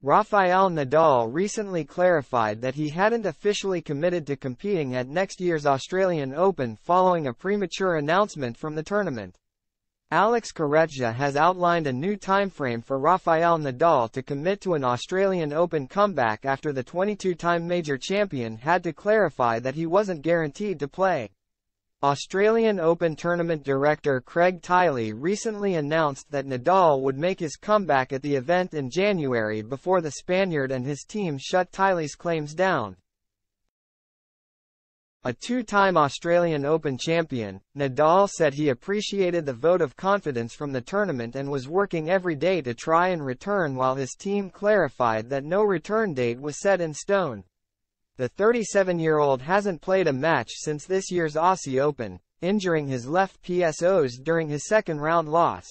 Rafael Nadal recently clarified that he hadn't officially committed to competing at next year's Australian Open following a premature announcement from the tournament. Alex Corretja has outlined a new timeframe for Rafael Nadal to commit to an Australian Open comeback after the 22-time major champion had to clarify that he wasn't guaranteed to play. Australian Open tournament director Craig Tiley recently announced that Nadal would make his comeback at the event in January before the Spaniard and his team shut Tiley's claims down. A two-time Australian Open champion, Nadal said he appreciated the vote of confidence from the tournament and was working every day to try and return, while his team clarified that no return date was set in stone. The 37-year-old hasn't played a match since this year's Aussie Open, injuring his left PSOs during his second-round loss.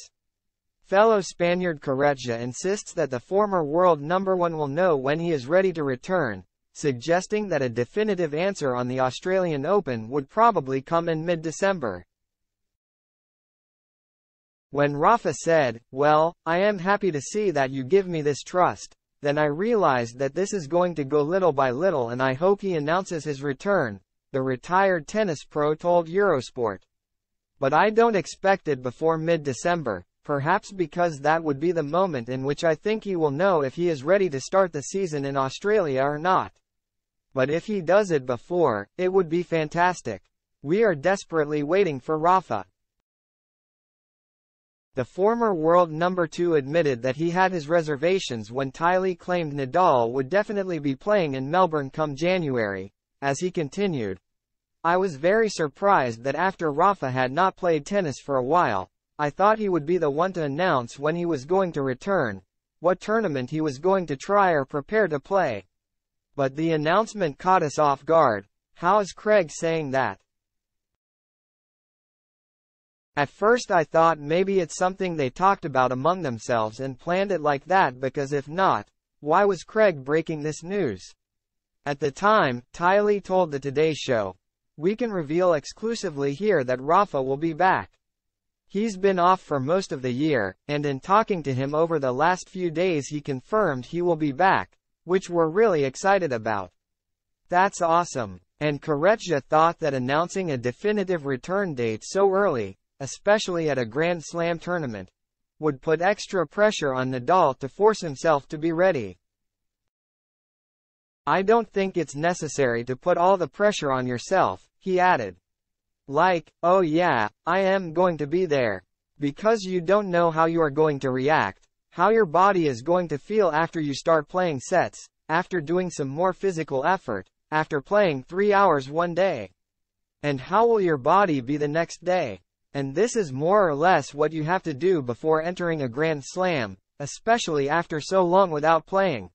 Fellow Spaniard Corretja insists that the former world number one will know when he is ready to return, suggesting that a definitive answer on the Australian Open would probably come in mid-December. When Rafa said, "Well, I am happy to see that you give me this trust," then I realized that this is going to go little by little and I hope he announces his return, the retired tennis pro told Eurosport. But I don't expect it before mid-December, perhaps because that would be the moment in which I think he will know if he is ready to start the season in Australia or not. But if he does it before, it would be fantastic. We are desperately waiting for Rafa. The former world number 2 admitted that he had his reservations when Tiley claimed Nadal would definitely be playing in Melbourne come January, as he continued, "I was very surprised that after Rafa had not played tennis for a while, I thought he would be the one to announce when he was going to return, what tournament he was going to try or prepare to play. But the announcement caught us off guard. How is Craig saying that? At first I thought maybe it's something they talked about among themselves and planned it like that, because if not, why was Craig breaking this news?" At the time, Tiley told the Today Show, "We can reveal exclusively here that Rafa will be back. He's been off for most of the year, and in talking to him over the last few days he confirmed he will be back, which we're really excited about." That's awesome. And Corretja thought that announcing a definitive return date so early, especially at a Grand Slam tournament, would put extra pressure on Nadal to force himself to be ready. "I don't think it's necessary to put all the pressure on yourself," he added. "Like, oh yeah, I am going to be there. Because you don't know how you are going to react, how your body is going to feel after you start playing sets, after doing some more physical effort, after playing 3 hours one day. And how will your body be the next day? And this is more or less what you have to do before entering a Grand Slam, especially after so long without playing."